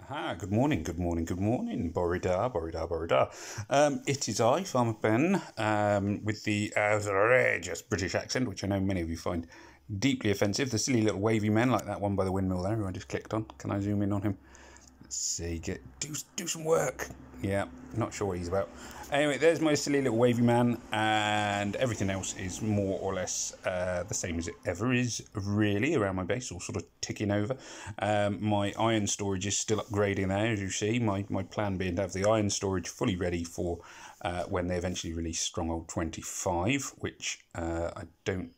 Good morning, good morning, good morning, Borida, Borida, Borida. It is I, Farmer Ben, with the outrageous British accent, which I know many of you find deeply offensive. The silly little wavy men, like that one by the windmill there, who I just clicked on. Can I zoom in on him? Let's see, do some work. Yeah, not sure what he's about. Anyway, there's my silly little wavy man, and everything else is more or less the same as it ever is, really, around my base, all sort of ticking over. My iron storage is still upgrading there, as you see. My plan being to have the iron storage fully ready for when they eventually release Stronghold 25, which I don't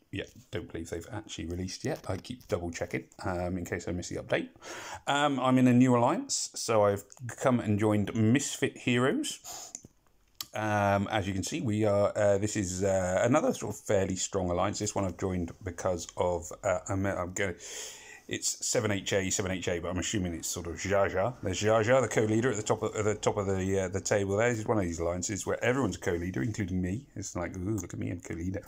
believe they've actually released yet. I keep double checking in case I miss the update. I'm in a new alliance, so I've come and joined Misfit Heroes. As you can see, we are. This is another sort of fairly strong alliance. This one I've joined because of it's 7HA, but I'm assuming it's sort of Jaja. There's Jaja, the co-leader, at the top of the table. There, this is one of these alliances where everyone's a co-leader, including me. It's like, ooh, look at me, I'm co-leader.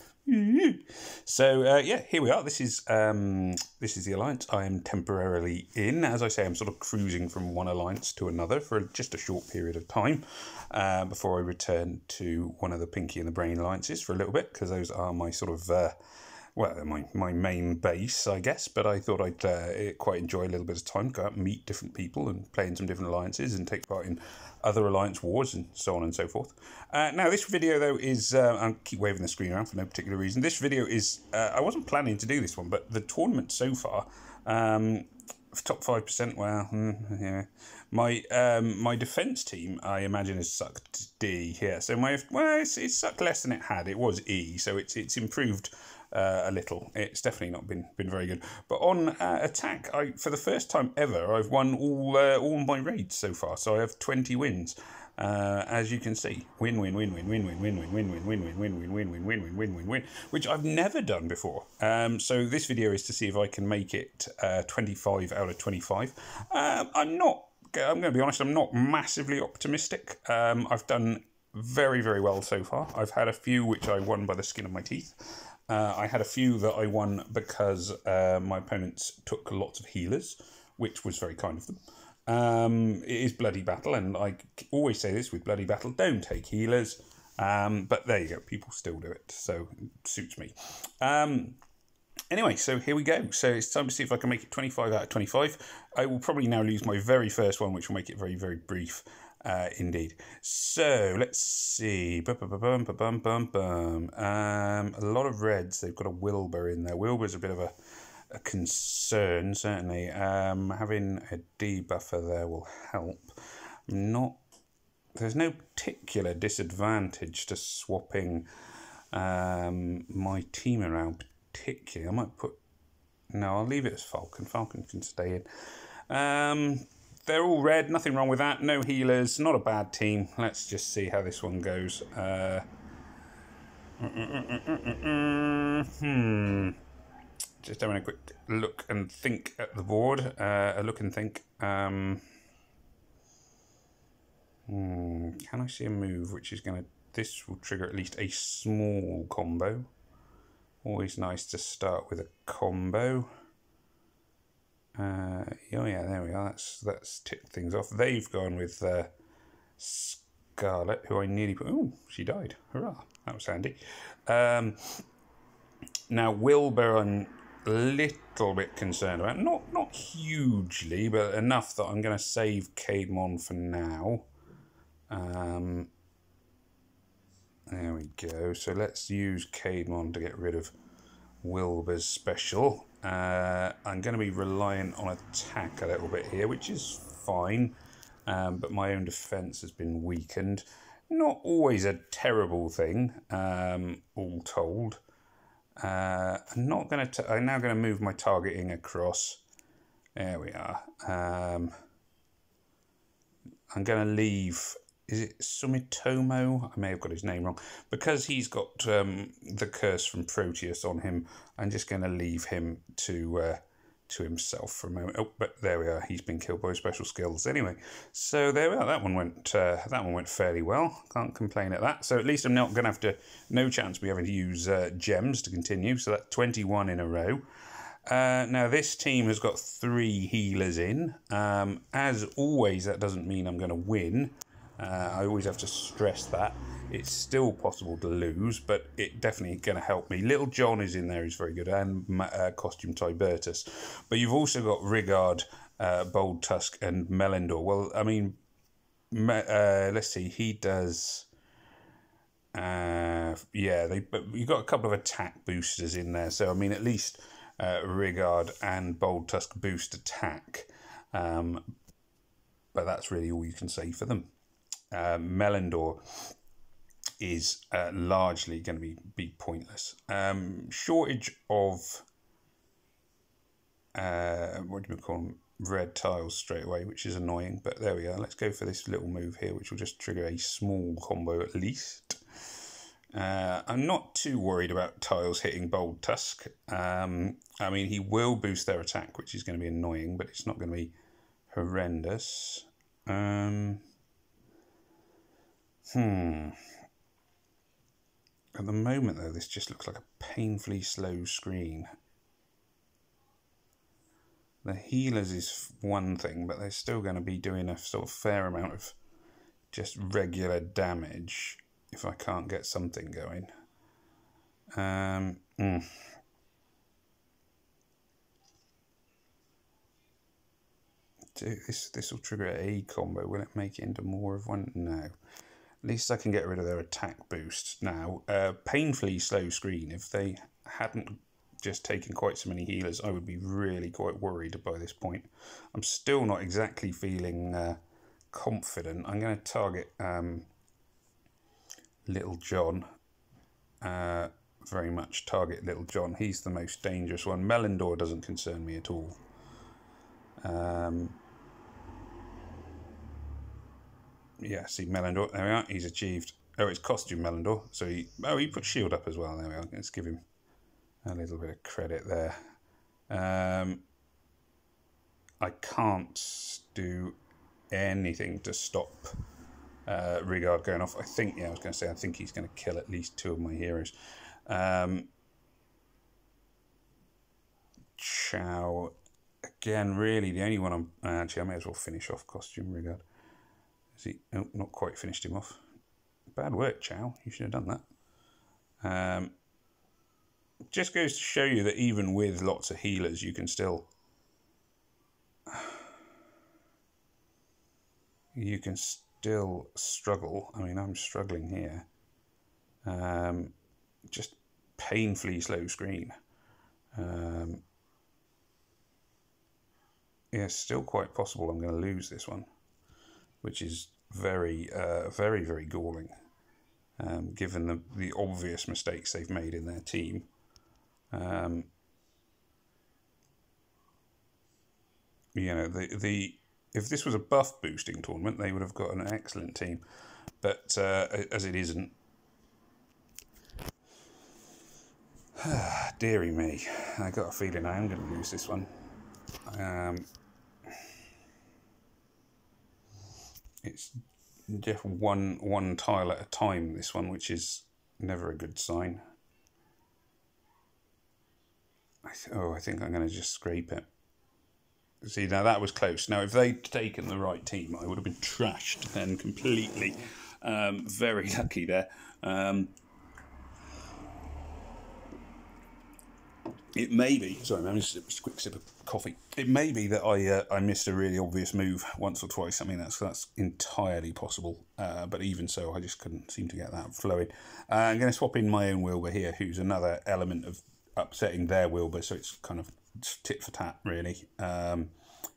So yeah, here we are. This is the alliance I am temporarily in. As I say, I'm sort of cruising from one alliance to another for just a short period of time before I return to one of the Pinky and the Brain alliances for a little bit, because those are my sort of my main base, I guess. But I thought I'd quite enjoy a little bit of time, go out and meet different people and play in some different alliances and take part in other alliance wars and so on and so forth. Now, this video, though, is... I keep waving the screen around for no particular reason. This video is... I wasn't planning to do this one, but the tournament so far... top 5%, well, yeah. My defence team, I imagine, has sucked D here. So it's sucked less than it had. It was E, so it's improved a little. It's definitely not been very good. But on attack, for the first time ever, I've won all my raids so far. So I have 20 wins. As you can see, win, which I've never done before. So this video is to see if I can make it 25 out of 25. I'm going to be honest, I'm not massively optimistic. I've done very, very well so far. I've had a few which I won by the skin of my teeth. I had a few that I won because my opponents took lots of healers, which was very kind of them. It is Bloody Battle, and I always say this with Bloody Battle, don't take healers. But there you go, people still do it, so it suits me. Anyway, so here we go. So it's time to see if I can make it 25 out of 25. I will probably now lose my very first one, which will make it very, very brief. Indeed. So let's see. A lot of reds. They've got a Wilbur in there. Wilbur's a bit of a concern, certainly. Having a debuffer there will help. There's no particular disadvantage to swapping my team around. Particularly, I might put. No, I'll leave it as Falcon. Falcon can stay in. They're all red, nothing wrong with that. No healers, not a bad team. Let's just see how this one goes. Just having a quick look and think at the board. A look and think. Can I see a move which is going to... This will trigger at least a small combo. Always nice to start with a combo. Oh yeah, there we are. That's ticked things off. They've gone with Scarlet, who I nearly put... Oh, she died. Hurrah. That was handy. Now, Wilbur, I'm a little bit concerned about. Not hugely, but enough that I'm going to save Caedmon for now. There we go. So let's use Caedmon to get rid of Wilbur's special. I'm going to be reliant on attack a little bit here, which is fine. But my own defence has been weakened. Not always a terrible thing, all told. I'm now going to move my targeting across. There we are. I'm going to leave... Is it Sumitomo? I may have got his name wrong. Because he's got the curse from Proteus on him, I'm just going to leave him to himself for a moment. Oh, but there we are. He's been killed by his special skills. Anyway, so there we are. That one went fairly well. Can't complain at that. So at least I'm not going to have to... No chance of me having to use gems to continue. So that's 21 in a row. Now, this team has got 3 healers in. As always, that doesn't mean I'm going to win. I always have to stress that. It's still possible to lose, but it definitely going to help me. Little John is in there, he's very good, and Costume Tibertus. But you've also got Rigard, Bold Tusk, and Melendor. Well, I mean, let's see, he does... but you've got a couple of attack boosters in there. So, I mean, at least Rigard and Bold Tusk boost attack. But that's really all you can say for them. Melendor is largely going to be pointless. Shortage of what do we call them? Red tiles straight away, which is annoying, but there we are. Let's go for this little move here, which will just trigger a small combo at least. I'm not too worried about tiles hitting Bold Tusk. I mean, he will boost their attack, which is going to be annoying, but it's not going to be horrendous. At the moment, though, this just looks like a painfully slow screen. The healers is one thing, but they're still going to be doing a sort of fair amount of just regular damage if I can't get something going. This will trigger a combo. Will it make it into more of one? No. At least I can get rid of their attack boost now. Painfully slow screen. If they hadn't just taken quite so many healers, I would be really quite worried by this point. I'm still not exactly feeling confident. I'm going to target Little John. Very much target Little John. He's the most dangerous one. Melendor doesn't concern me at all. Yeah, see Melendor. There we are. He's achieved. Oh, it's Costume Melendor. So he put shield up as well. There we are. Let's give him a little bit of credit there. I can't do anything to stop Rigard going off. I think he's going to kill at least 2 of my heroes. Chow, again, really the only one I'm... Actually, I may as well finish off Costume Rigard. Is he... Oh, not quite finished him off. Bad work, Chow. You should have done that. Just goes to show you that even with lots of healers, you can still... struggle. I mean, I'm struggling here. Just painfully slow screen. Yeah, still quite possible I'm going to lose this one, which is very, very, very galling, given the obvious mistakes they've made in their team. You know, if this was a buff boosting tournament, they would have got an excellent team, but as it isn't, dearie me, I got a feeling I am going to lose this one. It's just one tile at a time, this one, which is never a good sign. I think I'm going to just scrape it. See, now that was close. Now, if they'd taken the right team, I would have been trashed then completely. Very lucky there. It may be... Sorry, man, just a quick sip of coffee. It may be that I missed a really obvious move once or twice. I mean, that's entirely possible. But even so, I just couldn't seem to get that flowing. I'm going to swap in my own Wilbur here, who's another element of upsetting their Wilbur, so it's kind of tit for tat, really.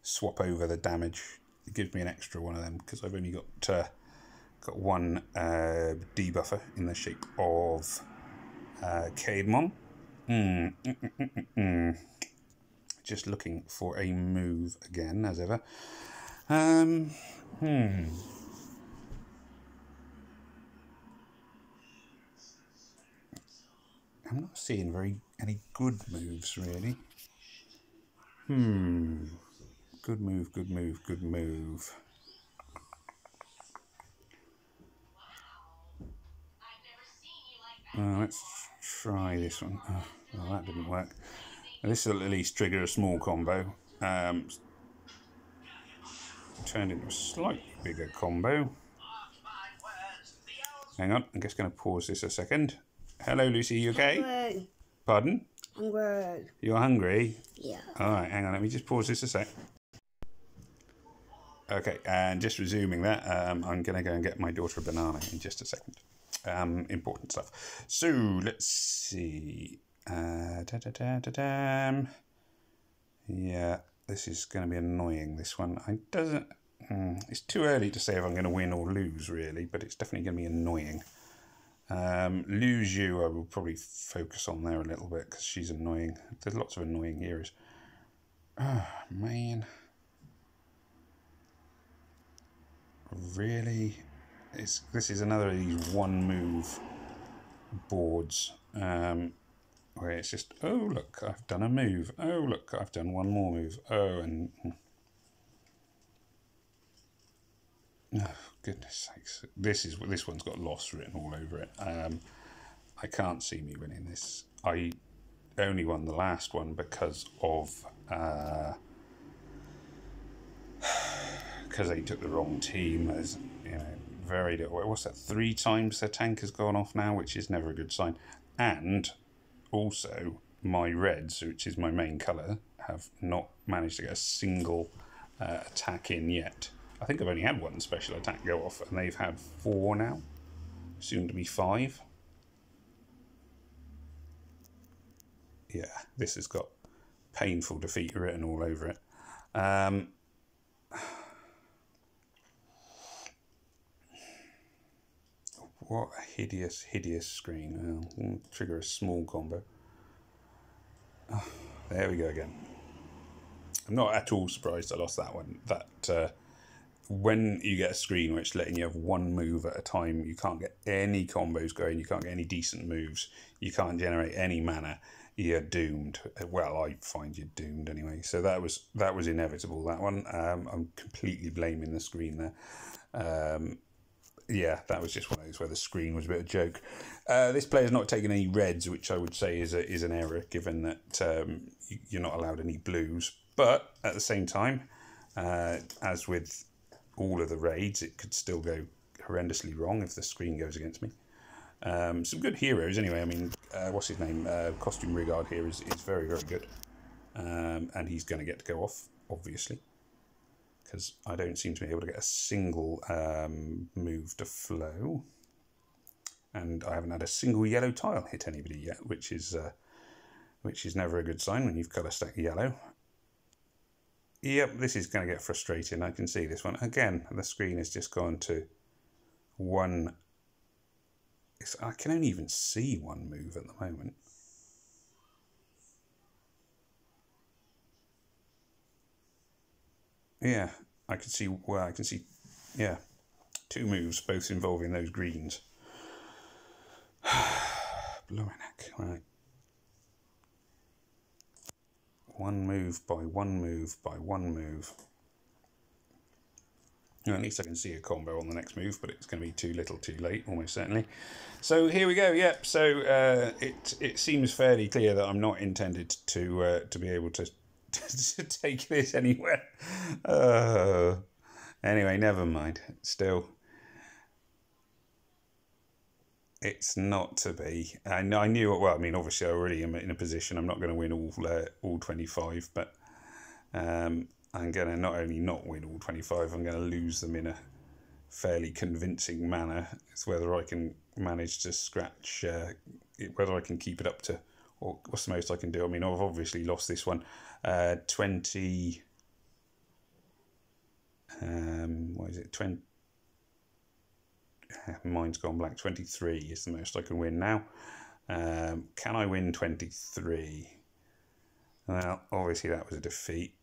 Swap over the damage. It gives me an extra one of them, because I've only got one debuffer in the shape of Caedmon. Just looking for a move again, as ever. I'm not seeing any good moves, really. Good move, good move, good move. Let's try this one. Oh, well, that didn't work. This will at least trigger a small combo. Turned into a slightly bigger combo. Hang on, I'm just going to pause this a second. Hello, Lucy, you okay? Hungry. Pardon? Hungry. You're hungry? Yeah. Alright, hang on, let me just pause this a sec. Okay, and just resuming that, I'm going to go and get my daughter a banana in just a second. Important stuff. So, let's see. Yeah, this is going to be annoying, this one. It's too early to say if I'm going to win or lose, really, but it's definitely going to be annoying. Lose you, I will probably focus on there a little bit, because she's annoying. There's lots of annoying heroes. Oh, man. Really? This is another of these one move boards where it's just, oh look, I've done a move, oh look, I've done one more move, oh, and oh goodness sakes, this one's got loss written all over it. I can't see me winning this. I only won the last one because of because they took the wrong team. As you know, what's that? 3 times their tank has gone off now, which is never a good sign. And also, my reds, which is my main colour, have not managed to get a single attack in yet. I think I've only had 1 special attack go off, and they've had 4 now, soon to be 5. Yeah, this has got painful defeat written all over it. What a hideous, hideous screen. I'll trigger a small combo. Oh, there we go again. I'm not at all surprised I lost that one. When you get a screen which is letting you have 1 move at a time, you can't get any combos going, you can't get any decent moves, you can't generate any mana, you're doomed. Well, I find you're doomed anyway. So that was inevitable, that one. I'm completely blaming the screen there. Yeah, that was just one of those where the screen was a bit of a joke. This player's not taken any reds, which I would say is an error, given that you're not allowed any blues. But at the same time, as with all of the raids, it could still go horrendously wrong if the screen goes against me. Some good heroes anyway. I mean, what's his name? Costume Rigard here is very, very good. And he's going to get to go off, obviously, because I don't seem to be able to get a single move to flow. And I haven't had a single yellow tile hit anybody yet, which is never a good sign when you've colour stacked yellow. Yep, this is going to get frustrating. I can see this one. Again, the screen has just gone to 1. I can only even see 1 move at the moment. Yeah, I can see, yeah, 2 moves, both involving those greens. Blue heck, right. 1 move by 1 move by 1 move. Well, at least I can see a combo on the next move, but it's going to be too little too late, almost certainly. So here we go, yep. So it seems fairly clear that I'm not intended to be able to take this anywhere. Anyway, never mind. Still, it's not to be. I knew. Well, I mean, obviously, I already am in a position. I'm not going to win all 25, but I'm going to not only not win all 25, I'm going to lose them in a fairly convincing manner. It's whether I can manage to scratch, whether I can keep it up to, or what's the most I can do. I mean, I've obviously lost this one. 20. What is it? 20. Mine's gone blank. 23 is the most I can win now. Can I win 23? Well, obviously that was a defeat.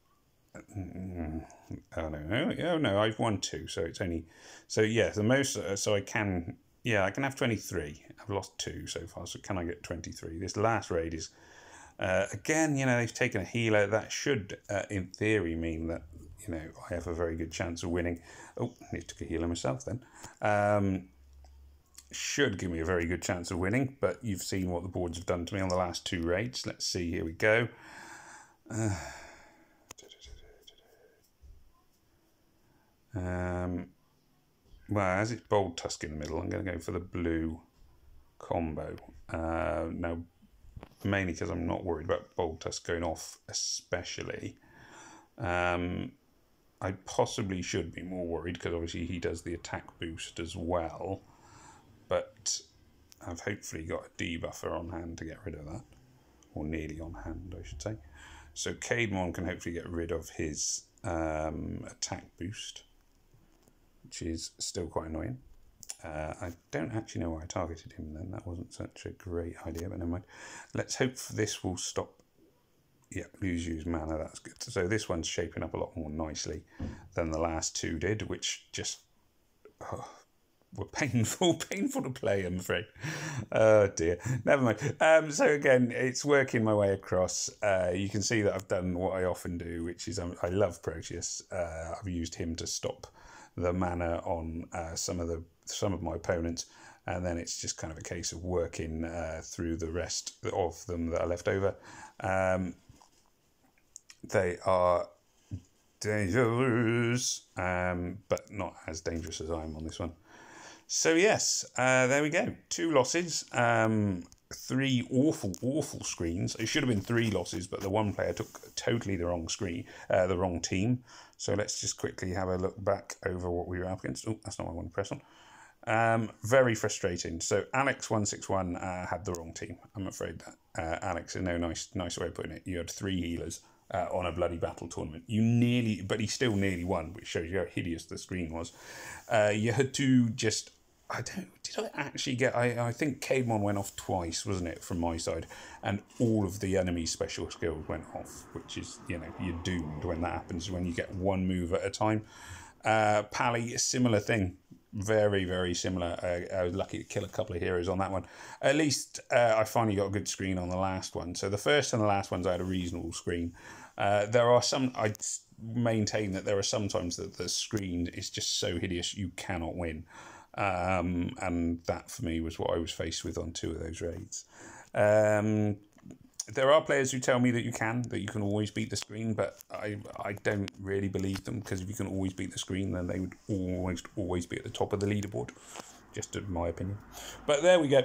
Oh no, I've won 2, so it's only, so yeah, the most, so I can have 23. I've lost 2 so far, so can I get 23? This last raid is, again, you know, they've taken a healer. That should, in theory, mean that, you know, I have a very good chance of winning. Oh, I took a healer myself then. Should give me a very good chance of winning, but you've seen what the boards have done to me on the last 2 raids. Let's see, here we go. Well, as it's Boldtusk in the middle, I'm going to go for the blue combo. Now, mainly because I'm not worried about Boldtusk going off, especially. I possibly should be more worried because obviously he does the attack boost as well. But I've hopefully got a debuffer on hand to get rid of that. Or nearly on hand, I should say. So Caedmon can hopefully get rid of his attack boost, which is still quite annoying. I don't actually know why I targeted him then. That wasn't such a great idea, but never mind. Let's hope this will stop. Yeah, use mana, that's good. So this one's shaping up a lot more nicely than the last two did, which just were painful to play, I'm afraid. Oh dear, never mind. So again, it's working my way across. You can see that I've done what I often do, which is I love Proteus. I've used him to stop the mana on some of my opponents, and then it's just kind of a case of working through the rest of them that are left over. They are dangerous, but not as dangerous as I am on this one. So yes, there we go. 2 losses, 3 awful screens. It should have been 3 losses, but the one player took totally the wrong screen, the wrong team. So let's just quickly have a look back over what we were up against. Oh, that's not what I want to press on. Very frustrating. So Alex161 had the wrong team. I'm afraid that Alex, no nice way of putting it. You had 3 healers on a bloody battle tournament. But he still nearly won, which shows you how hideous the screen was. You had to just. Did I actually get... I think Caedmon went off twice, wasn't it, from my side? And all of the enemy special skills went off, which is, you're doomed when that happens, when you get one move at a time. Pally, similar thing. Very, very similar. I was lucky to kill a couple of heroes on that one. At least I finally got a good screen on the last one. So the first and the last ones, I had a reasonable screen. There are some... I maintain that there are sometimes that the screen is just so hideous you cannot win. And that for me was what I was faced with on 2 of those raids. There are players who tell me that you can always beat the screen, but I don't really believe them, because if you can always beat the screen, then they would always be at the top of the leaderboard, just in my opinion. But there we go.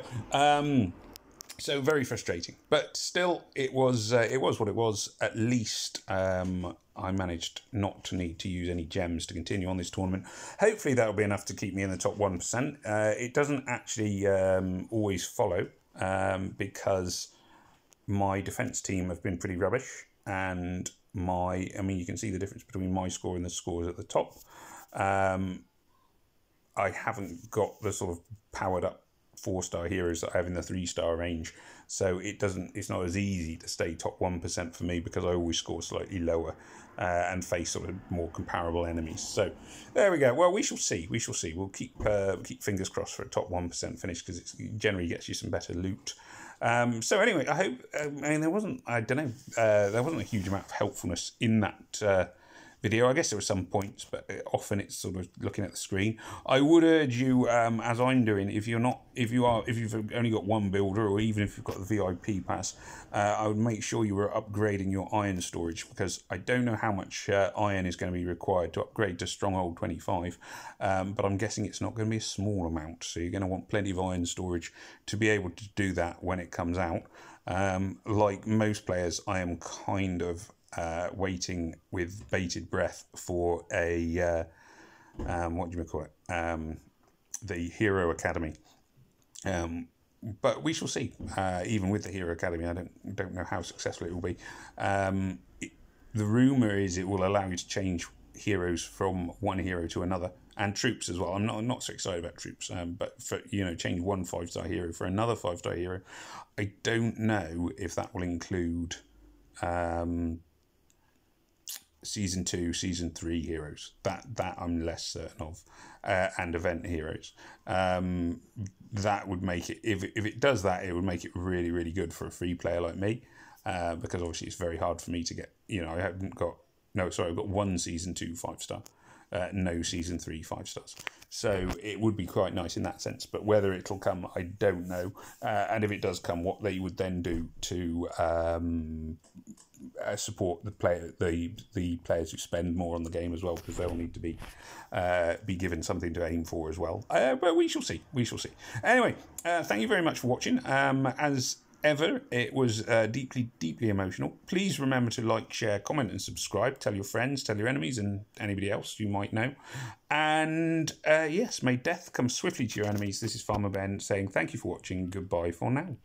So very frustrating, but still, it was what it was. At least I managed not to need to use any gems to continue on this tournament. Hopefully that'll be enough to keep me in the top 1%. It doesn't actually always follow, because my defense team have been pretty rubbish, and you can see the difference between my score and the scores at the top. I haven't got the sort of powered up 4-star heroes that I have in the 3-star range, so it's not as easy to stay top 1% for me, because I always score slightly lower and face sort of more comparable enemies. So there we go. Well, we shall see. We'll keep fingers crossed for a top 1% finish, because it generally gets you some better loot. So anyway, I hope. There wasn't a huge amount of helpfulness in that video. I guess there were some points, but often it's sort of looking at the screen. I would urge you, as I'm doing, if you've only got one builder, or even if you've got the VIP pass, I would make sure you were upgrading your iron storage, because I don't know how much iron is going to be required to upgrade to Stronghold 25, but I'm guessing it's not going to be a small amount, so you're going to want plenty of iron storage to be able to do that when it comes out. Like most players, I am kind of waiting with bated breath for a what do you call it? The Hero Academy. But we shall see. Even with the Hero Academy, I don't know how successful it will be. The rumor is it will allow you to change heroes from one hero to another, and troops as well. I'm not so excited about troops, but for change one 5-star hero for another 5-star hero. I don't know if that will include Season 2, Season 3 heroes. That I'm less certain of, and event heroes. That would make it, if it does that, it would make it really, really good for a free player like me, because obviously it's very hard for me to get, I've got one Season 2 5-star, no Season 3 5-stars. So it would be quite nice in that sense. But whether it'll come, I don't know. And if it does come, what they would then do to support the players who spend more on the game as well, because they'll need to be given something to aim for as well. But we shall see. We shall see. Anyway, thank you very much for watching. As ever, it was deeply, deeply emotional. Please remember to like, share, comment, and subscribe. Tell your friends, tell your enemies, and anybody else you might know. And yes, may death come swiftly to your enemies. This is Farmer Ben saying thank you for watching. Goodbye for now.